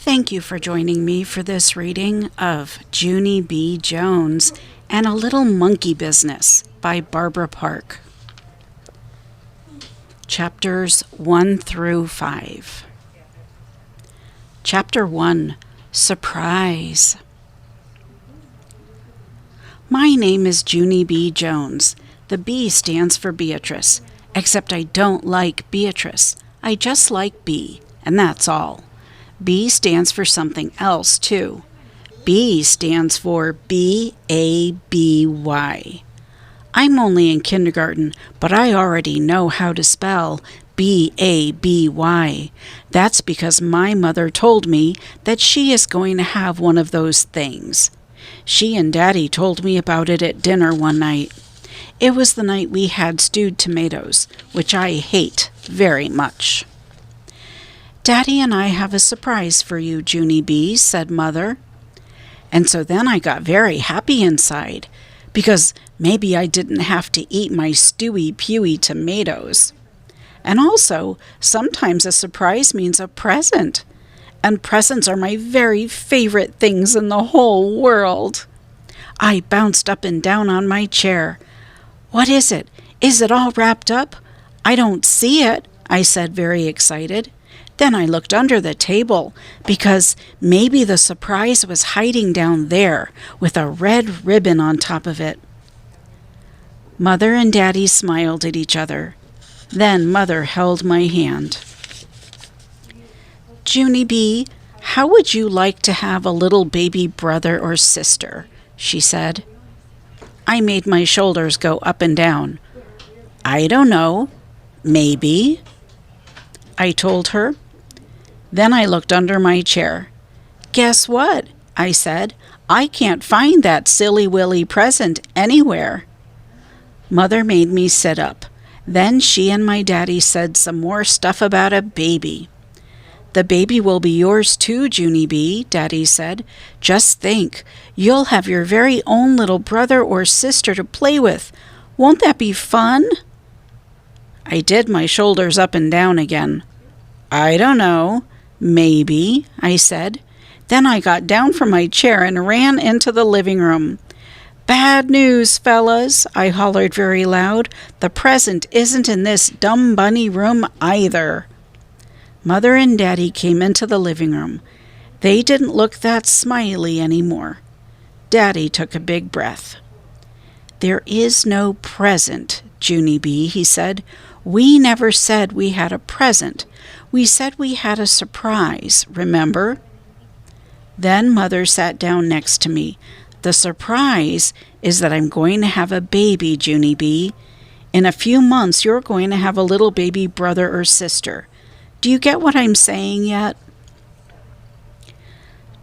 Thank you for joining me for this reading of Junie B. Jones and a Little Monkey Business by Barbara Park. Chapters 1 through 5. Chapter 1, Surprise. My name is Junie B. Jones. The B stands for Beatrice, except I don't like Beatrice. I just like B, and that's all. B stands for something else, too. B stands for B-A-B-Y. I'm only in kindergarten, but I already know how to spell B-A-B-Y. That's because my mother told me that she is going to have one of those things. She and Daddy told me about it at dinner one night. It was the night we had stewed tomatoes, which I hate very much. Daddy and I have a surprise for you, Junie B., said Mother. And so then I got very happy inside, because maybe I didn't have to eat my stewy-pewy tomatoes. And also, sometimes a surprise means a present. And presents are my very favorite things in the whole world. I bounced up and down on my chair. What is it? Is it all wrapped up? I don't see it, I said, very excited. Then I looked under the table, because maybe the surprise was hiding down there with a red ribbon on top of it. Mother and Daddy smiled at each other. Then Mother held my hand. Junie B., how would you like to have a little baby brother or sister? She said. I made my shoulders go up and down. I don't know. Maybe, I told her. Then I looked under my chair. Guess what? I said. I can't find that silly-willy present anywhere. Mother made me sit up. Then she and my daddy said some more stuff about a baby. The baby will be yours too, Junie B., Daddy said. Just think, you'll have your very own little brother or sister to play with. Won't that be fun? I did my shoulders up and down again. I don't know. Maybe, I said. Then I got down from my chair and ran into the living room. Bad news, fellas, I hollered very loud. The present isn't in this dumb bunny room either. Mother and Daddy came into the living room. They didn't look that smiley anymore. Daddy took a big breath. There is no present, Junie B., he said. We never said we had a present. We said we had a surprise, remember? Then Mother sat down next to me. The surprise is that I'm going to have a baby, Junie B. In a few months, you're going to have a little baby brother or sister. Do you get what I'm saying yet?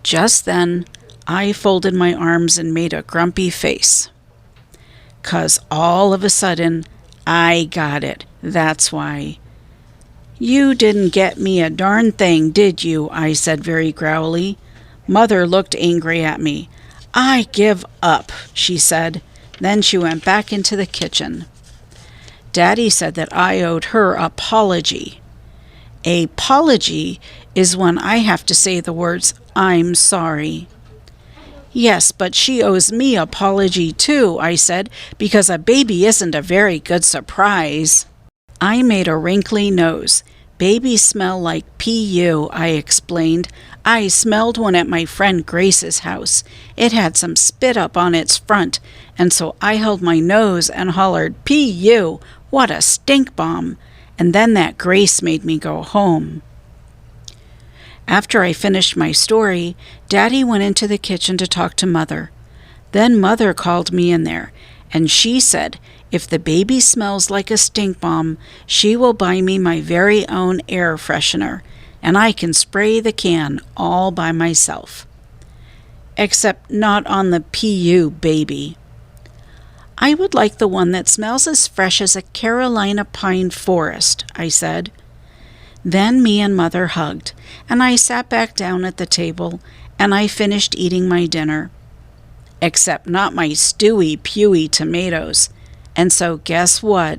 Just then, I folded my arms and made a grumpy face. 'Cause all of a sudden, I got it. That's why. You didn't get me a darn thing, did you? I said very growly. Mother looked angry at me. I give up, she said. Then she went back into the kitchen. Daddy said that I owed her an apology. Apology is when I have to say the words, I'm sorry. Yes, but she owes me an apology too, I said, because a baby isn't a very good surprise. I made a wrinkly nose. Babies smell like P.U., I explained. I smelled one at my friend Grace's house. It had some spit up on its front, and so I held my nose and hollered, P.U., what a stink bomb. And then that Grace made me go home. After I finished my story, Daddy went into the kitchen to talk to Mother. Then Mother called me in there, and she said, if the baby smells like a stink bomb, she will buy me my very own air freshener, and I can spray the can all by myself. Except not on the P.U. baby. I would like the one that smells as fresh as a Carolina pine forest, I said. Then me and Mother hugged, and I sat back down at the table, and I finished eating my dinner. Except not my stewy-pewy tomatoes. And so guess what?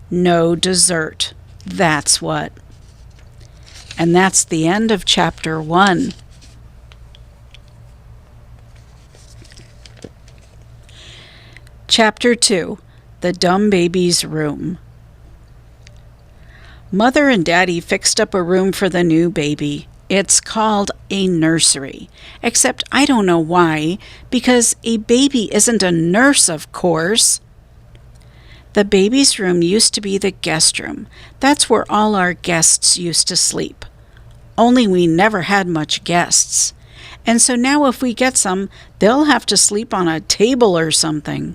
No dessert. That's what. And that's the end of Chapter 1. Chapter 2. The Dumb Baby's Room. Mother and Daddy fixed up a room for the new baby. It's called a nursery, except I don't know why, because a baby isn't a nurse, of course. The baby's room used to be the guest room. That's where all our guests used to sleep. Only we never had much guests. And so now if we get some, they'll have to sleep on a table or something.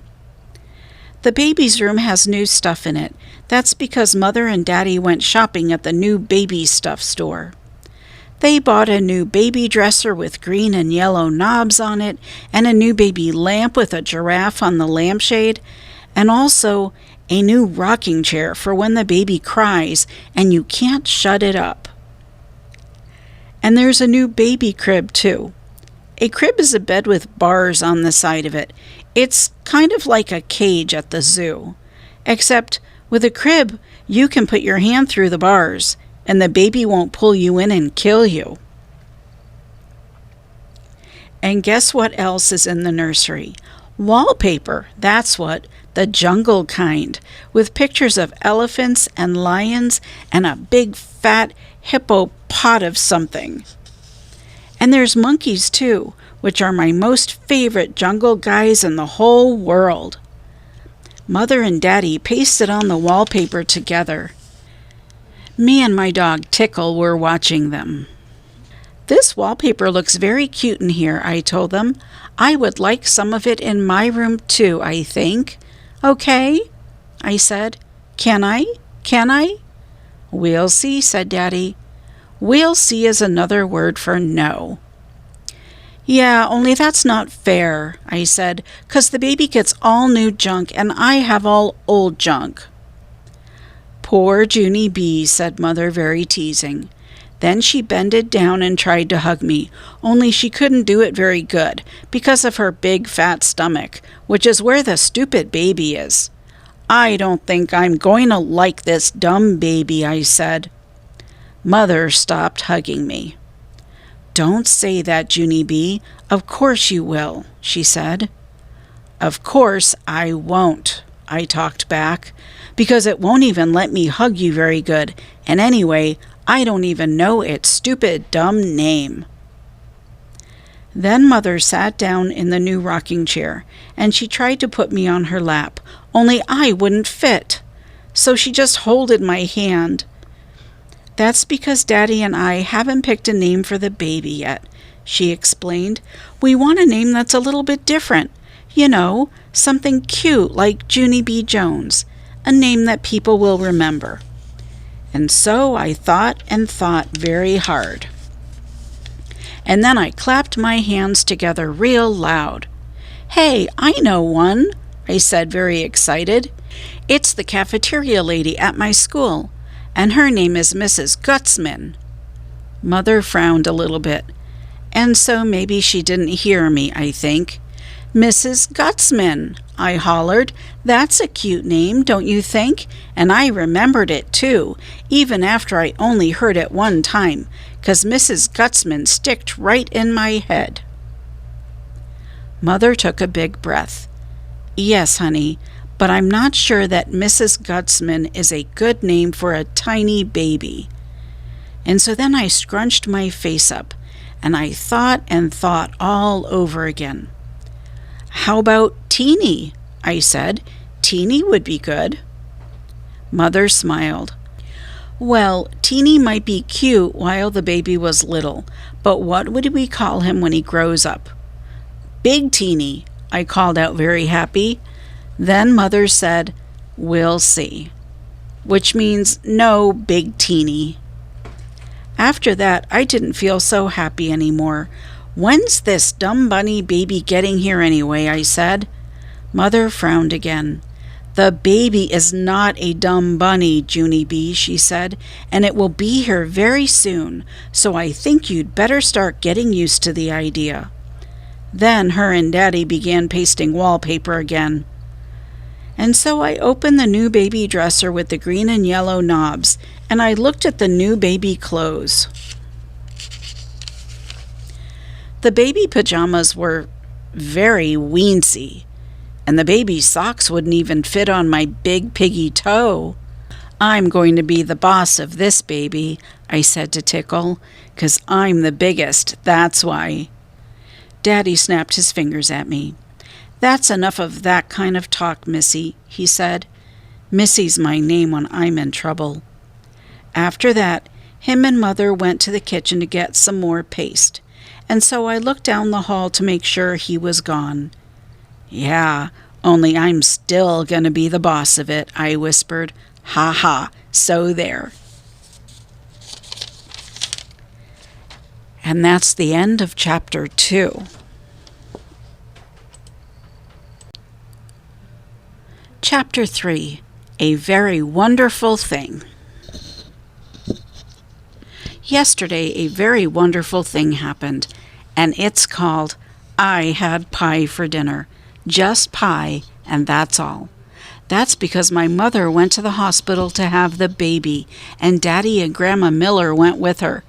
The baby's room has new stuff in it. That's because Mother and Daddy went shopping at the new baby stuff store. They bought a new baby dresser with green and yellow knobs on it, and a new baby lamp with a giraffe on the lampshade, and also a new rocking chair for when the baby cries and you can't shut it up. And there's a new baby crib, too. A crib is a bed with bars on the side of it. It's kind of like a cage at the zoo. Except with a crib, you can put your hand through the bars, and the baby won't pull you in and kill you. And guess what else is in the nursery? Wallpaper, that's what, the jungle kind, with pictures of elephants and lions and a big fat hippopot of something. And there's monkeys too, which are my most favorite jungle guys in the whole world. Mother and Daddy pasted on the wallpaper together. Me and my dog Tickle were watching them. This wallpaper looks very cute in here, I told them. I would like some of it in my room too, I think. Okay, I said. Can I? Can I? We'll see, said Daddy. We'll see is another word for no. Yeah, only that's not fair, I said, 'cause the baby gets all new junk and I have all old junk. Poor Junie B, said Mother, very teasing. Then she bended down and tried to hug me, only she couldn't do it very good because of her big fat stomach, which is where the stupid baby is. I don't think I'm going to like this dumb baby, I said. Mother stopped hugging me. Don't say that, Junie B. Of course you will, she said. Of course I won't, I talked back, because it won't even let me hug you very good, and anyway, I don't even know its stupid, dumb name. Then Mother sat down in the new rocking chair, and she tried to put me on her lap, only I wouldn't fit. So she just holded my hand. That's because Daddy and I haven't picked a name for the baby yet, she explained. We want a name that's a little bit different. You know, something cute like Junie B. Jones, a name that people will remember. And so I thought and thought very hard. And then I clapped my hands together real loud. Hey, I know one, I said, very excited. It's the cafeteria lady at my school, and her name is Mrs. Gutzman. Mother frowned a little bit, and so maybe she didn't hear me, I think. Mrs. Gutzman, I hollered. That's a cute name, don't you think? And I remembered it, too, even after I only heard it one time, 'cause Mrs. Gutzman sticked right in my head. Mother took a big breath. Yes, honey, but I'm not sure that Mrs. Gutzman is a good name for a tiny baby. And so then I scrunched my face up, and I thought and thought all over again. How about Teeny? I said. Teeny would be good. Mother smiled. Well, Teeny might be cute while the baby was little, but what would we call him when he grows up? Big Teeny, I called out, very happy. Then Mother said, We'll see, which means no, Big Teeny. After that, I didn't feel so happy anymore. When's this dumb bunny baby getting here anyway? I said. Mother frowned again. The baby is not a dumb bunny, Junie B, she said, and it will be here very soon, so I think you'd better start getting used to the idea. Then her and Daddy began pasting wallpaper again. And so I opened the new baby dresser with the green and yellow knobs, and I looked at the new baby clothes. The baby pajamas were very weensy, and the baby's socks wouldn't even fit on my big piggy toe. I'm going to be the boss of this baby, I said to Tickle, 'cause I'm the biggest, that's why. Daddy snapped his fingers at me. That's enough of that kind of talk, Missy, he said. Missy's my name when I'm in trouble. After that, him and Mother went to the kitchen to get some more paste, and so I looked down the hall to make sure he was gone. Yeah, only I'm still going to be the boss of it, I whispered. Ha ha, so there. And that's the end of Chapter 2. Chapter 3, A Very Wonderful Thing. Yesterday, a very wonderful thing happened, and it's called I Had Pie for Dinner. Just pie, and that's all. That's because my mother went to the hospital to have the baby, and Daddy and Grandma Miller went with her.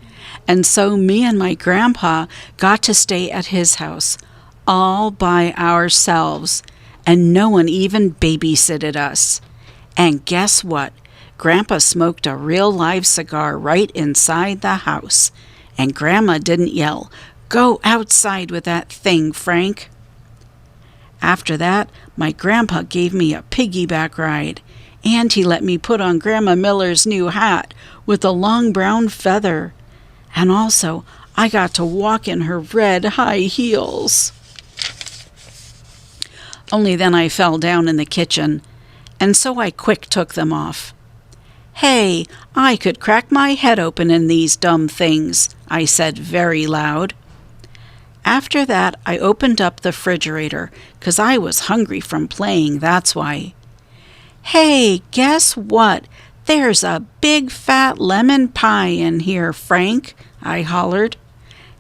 And so me and my grandpa got to stay at his house, all by ourselves, and no one even babysitted us. And guess what? Grandpa smoked a real live cigar right inside the house, and Grandma didn't yell, "Go outside with that thing, Frank." After that, my grandpa gave me a piggyback ride, and he let me put on Grandma Miller's new hat with a long brown feather. And also, I got to walk in her red high heels. Only then I fell down in the kitchen, and so I quick took them off. Hey, I could crack my head open in these dumb things, I said very loud. After that, I opened up the refrigerator, 'cause I was hungry from playing, that's why. Hey, guess what? There's a big fat lemon pie in here, Frank, I hollered.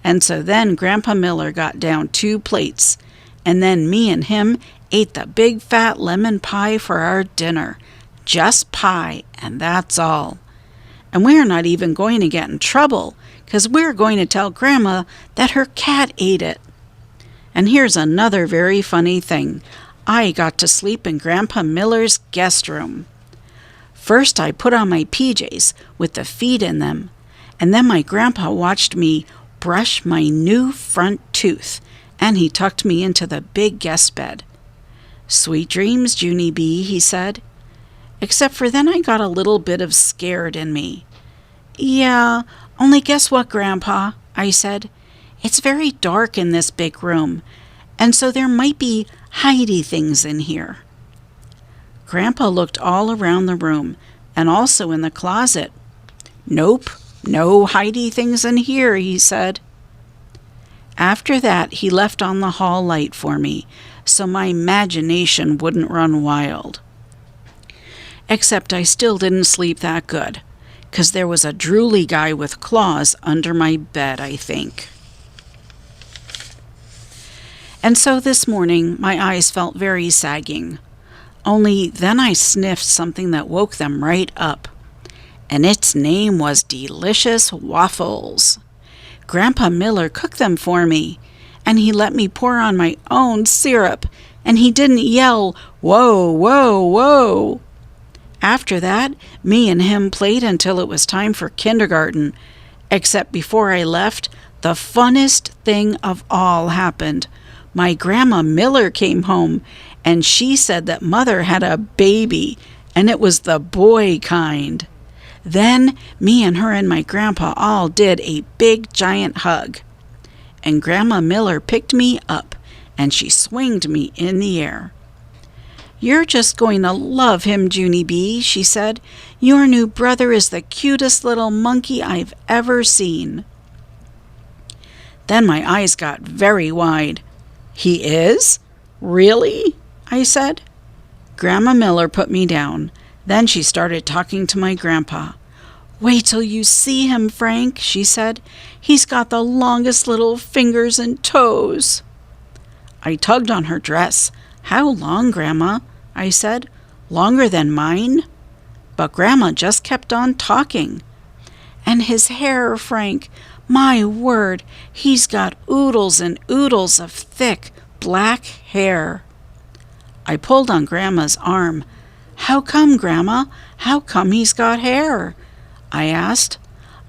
And so then Grandpa Miller got down 2 plates, and then me and him ate the big fat lemon pie for our dinner. Just pie, and that's all. And we're not even going to get in trouble, 'cause we're going to tell Grandma that her cat ate it. And here's another very funny thing. I got to sleep in Grandpa Miller's guest room. First I put on my PJs with the feet in them, and then my grandpa watched me brush my new front tooth, and he tucked me into the big guest bed. Sweet dreams, Junie B., he said. Except for then I got a little bit of scared in me. Yeah, only guess what, Grandpa, I said. It's very dark in this big room, and so there might be hidey things in here. Grandpa looked all around the room, and also in the closet. Nope, no hidey things in here, he said. After that, he left on the hall light for me, so my imagination wouldn't run wild. Except I still didn't sleep that good, 'cause there was a drooly guy with claws under my bed, I think. And so this morning, my eyes felt very sagging. Only then I sniffed something that woke them right up. And its name was Delicious Waffles. Grandpa Miller cooked them for me, and he let me pour on my own syrup, and he didn't yell, "Whoa, whoa, whoa." After that, me and him played until it was time for kindergarten, except before I left, the funnest thing of all happened. My Grandma Miller came home, and she said that Mother had a baby, and it was the boy kind. Then me and her and my grandpa all did a big giant hug. And Grandma Miller picked me up, and she swinged me in the air. "You're just going to love him, Junie B.," she said. "Your new brother is the cutest little monkey I've ever seen." Then my eyes got very wide. "He is? Really?" I said. Grandma Miller put me down. Then she started talking to my grandpa. "Wait till you see him, Frank," she said. "He's got the longest little fingers and toes." I tugged on her dress. "How long, Grandma?" I said. "Longer than mine?" But Grandma just kept on talking. "And his hair, Frank, my word, he's got oodles and oodles of thick black hair." I pulled on Grandma's arm. "How come, Grandma? How come he's got hair?" I asked.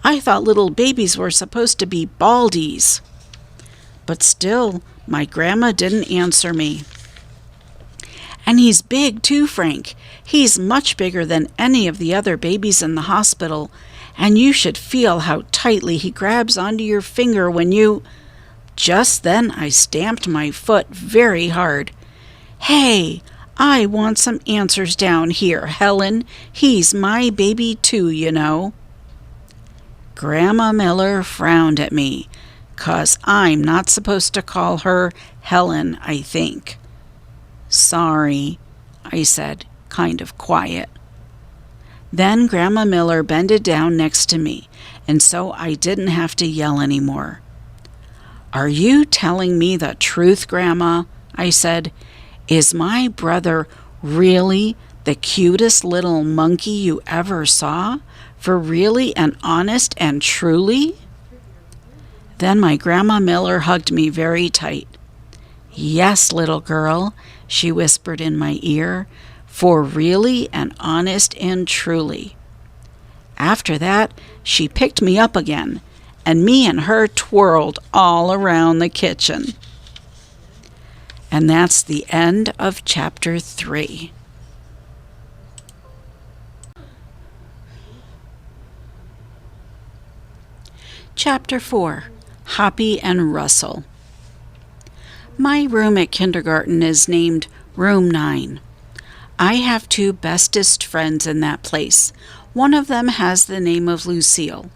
"I thought little babies were supposed to be baldies." But still, my grandma didn't answer me. "And he's big too, Frank. He's much bigger than any of the other babies in the hospital. And you should feel how tightly he grabs onto your finger when you—" Just then I stamped my foot very hard. "Hey, I want some answers down here, Helen. He's my baby too, you know." Grandma Miller frowned at me, 'cause I'm not supposed to call her Helen, I think. "Sorry," I said, kind of quiet. Then Grandma Miller bended down next to me, and so I didn't have to yell anymore. "Are you telling me the truth, Grandma?" I said. "Is my brother really the cutest little monkey you ever saw? For really and honest and truly?" Then my Grandma Miller hugged me very tight. "Yes, little girl," she whispered in my ear, "for really and honest and truly." After that, she picked me up again, and me and her twirled all around the kitchen. And that's the end of Chapter 3. Chapter 4. Hoppy and Russell. My room at kindergarten is named Room 9. I have two bestest friends in that place. One of them has the name of Lucille.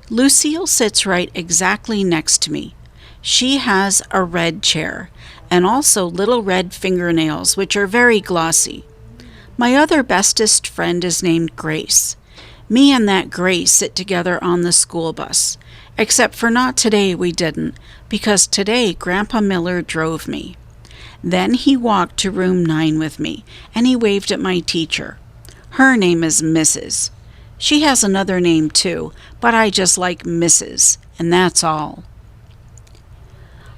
Lucille sits right exactly next to me. She has a red chair, and also little red fingernails, which are very glossy. My other bestest friend is named Grace. Me and that Grace sit together on the school bus. Except for not today, we didn't, because today Grandpa Miller drove me. Then he walked to room 9 with me, and he waved at my teacher. Her name is Mrs. She has another name too, but I just like Mrs., and that's all.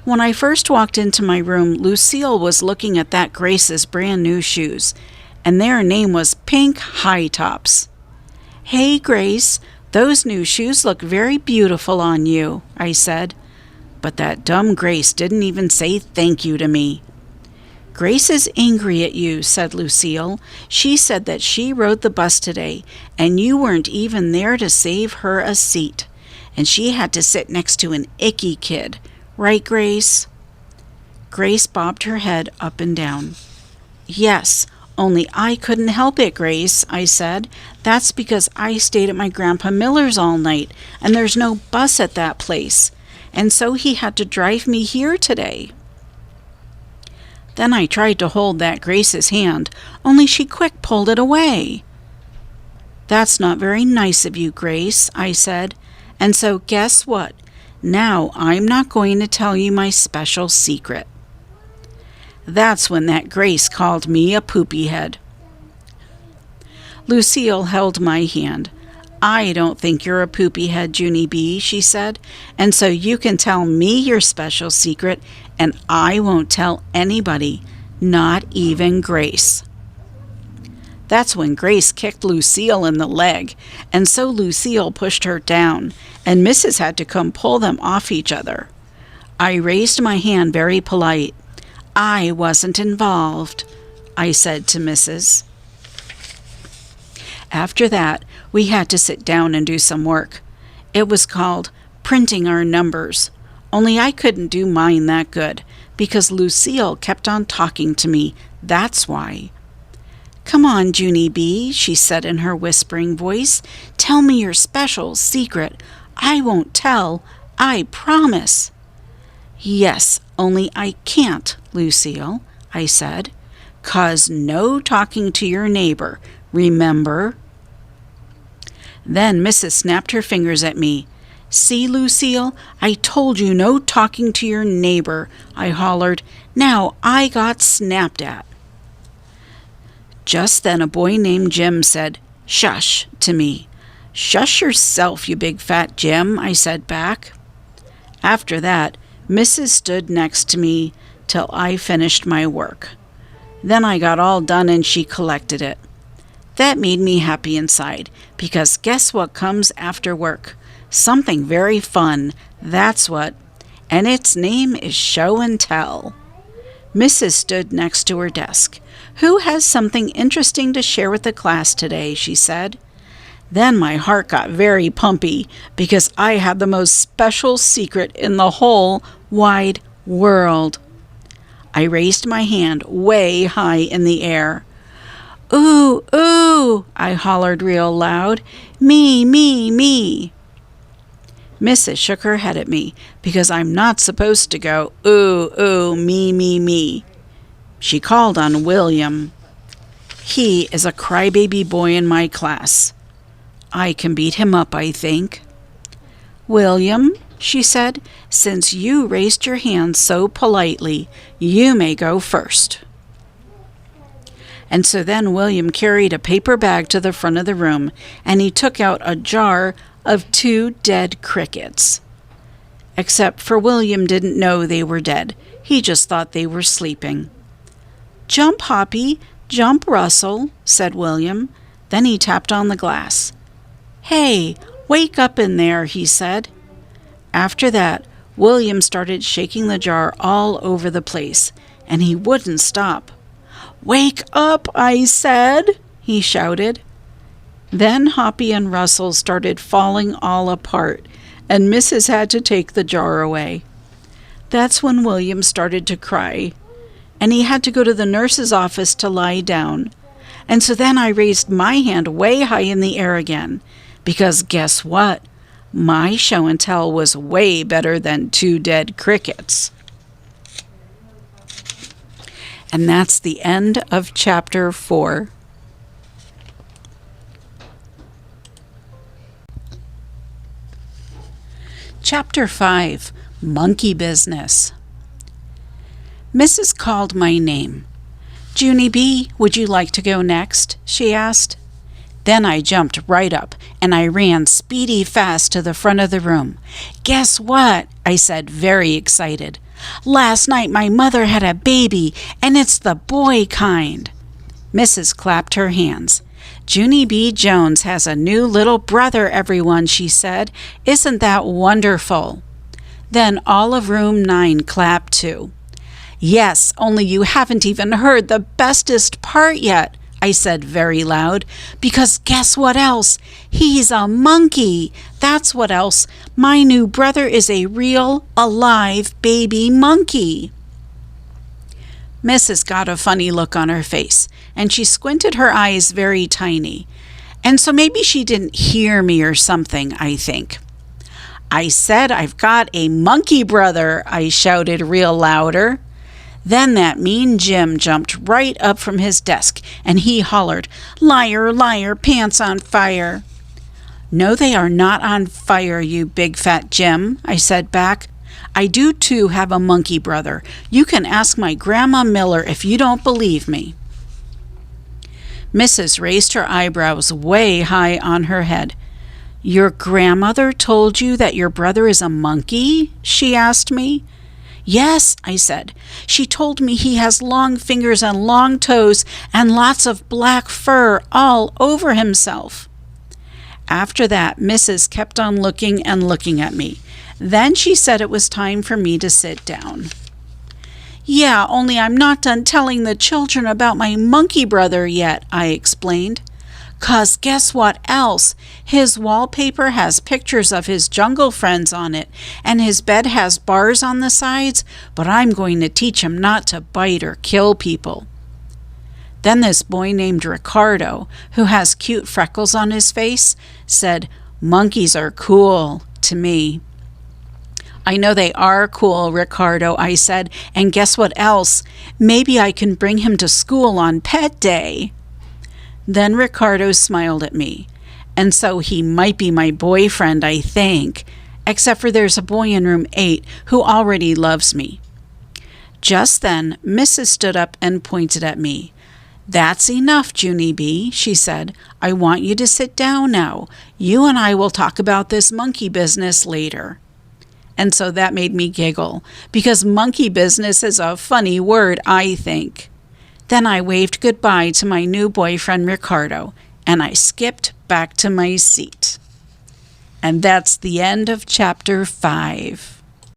When I first walked into my room, Lucille was looking at that Grace's brand new shoes, and their name was Pink High Tops. "Hey, Grace, those new shoes look very beautiful on you," I said. But that dumb Grace didn't even say thank you to me. "Grace is angry at you," said Lucille. "She said that she rode the bus today, and you weren't even there to save her a seat. And she had to sit next to an icky kid. Right, Grace?" Grace bobbed her head up and down. "Yes, only I couldn't help it, Grace," I said. "That's because I stayed at my Grandpa Miller's all night, and there's no bus at that place. And so he had to drive me here today." Then I tried to hold that Grace's hand, only she quick pulled it away. "That's not very nice of you, Grace," I said. "And so guess what? Now I'm not going to tell you my special secret." That's when that Grace called me a poopy head. Lucille held my hand. "I don't think you're a poopy head, Junie B," she said, "and so you can tell me your special secret, and I won't tell anybody, not even Grace." That's when Grace kicked Lucille in the leg, and so Lucille pushed her down, and Mrs. had to come pull them off each other. I raised my hand very polite. "I wasn't involved," I said to Mrs. After that, we had to sit down and do some work. It was called printing our numbers, only I couldn't do mine that good, because Lucille kept on talking to me, that's why. "Come on, Junie B," she said in her whispering voice. "Tell me your special secret. I won't tell, I promise." "Yes, only I can't, Lucille," I said. "'Cause no talking to your neighbor, remember?" Then Mrs. snapped her fingers at me. "See, Lucille, I told you no talking to your neighbor," I hollered. Now I got snapped at. Just then a boy named Jim said, "Shush," to me. "Shush yourself, you big fat Jim," I said back. After that, Mrs. stood next to me till I finished my work. Then I got all done and she collected it. That made me happy inside, because guess what comes after work? Something very fun, that's what. And its name is show and tell. Mrs. stood next to her desk. "Who has something interesting to share with the class today?" she said. Then my heart got very pumpy, because I had the most special secret in the whole wide world. I raised my hand way high in the air. "Ooh, ooh," I hollered real loud. "Me, me, me." Mrs. shook her head at me, because I'm not supposed to go, "Ooh, ooh, me, me, me." She called on William. He is a crybaby boy in my class. I can beat him up, I think. "William," she said, "since you raised your hand so politely, you may go first." And so then William carried a paper bag to the front of the room, and he took out a jar of 2 dead crickets. Except for William didn't know they were dead. He just thought they were sleeping. "Jump, Hoppy, jump, Russell," said William. Then he tapped on the glass. "Hey, wake up in there," he said. After that, William started shaking the jar all over the place, and he wouldn't stop. "Wake up, I said," he shouted. Then Hoppy and Russell started falling all apart, and Mrs. had to take the jar away. That's when William started to cry, and he had to go to the nurse's office to lie down. And so then I raised my hand way high in the air again, because guess what? My show and tell was way better than 2 dead crickets. And that's the end of chapter 4. Chapter 5, Monkey Business. Mrs. called my name. "Junie B, would you like to go next?" she asked. Then I jumped right up, and I ran speedy fast to the front of the room. "Guess what?" I said, very excited. "Last night my mother had a baby, and it's the boy kind." Mrs. clapped her hands. "Junie B. Jones has a new little brother, everyone," she said. "Isn't that wonderful?" Then all of room 9 clapped too. "Yes, only you haven't even heard the bestest part yet," I said very loud, "because guess what else? He's a monkey. That's what else. My new brother is a real, alive baby monkey." Mrs. got a funny look on her face, and she squinted her eyes very tiny. And so maybe she didn't hear me or something, I think. "I said I've got a monkey brother," I shouted real louder. Then that mean Jim jumped right up from his desk, and he hollered, "Liar, liar, pants on fire." "No, they are not on fire, you big fat Jim," I said back. "I do too have a monkey brother. You can ask my Grandma Miller if you don't believe me." Mrs. raised her eyebrows way high on her head. "Your grandmother told you that your brother is a monkey?" she asked me. "Yes," I said. "She told me he has long fingers and long toes and lots of black fur all over himself." After that, Mrs. kept on looking and looking at me. Then she said it was time for me to sit down. "Yeah, only I'm not done telling the children about my monkey brother yet," I explained. "'Cause guess what else? His wallpaper has pictures of his jungle friends on it, and his bed has bars on the sides, but I'm going to teach him not to bite or kill people." Then this boy named Ricardo, who has cute freckles on his face, said, "Monkeys are cool," to me. "I know they are cool, Ricardo," I said, "and guess what else? Maybe I can bring him to school on Pet Day." Then Ricardo smiled at me, and so he might be my boyfriend, I think, except for there's a boy in room 8 who already loves me. Just then, Mrs. stood up and pointed at me. "That's enough, Junie B," she said. "I want you to sit down now. You and I will talk about this monkey business later." And so that made me giggle, because monkey business is a funny word, I think. Then I waved goodbye to my new boyfriend Ricardo, and I skipped back to my seat. And that's the end of chapter 5.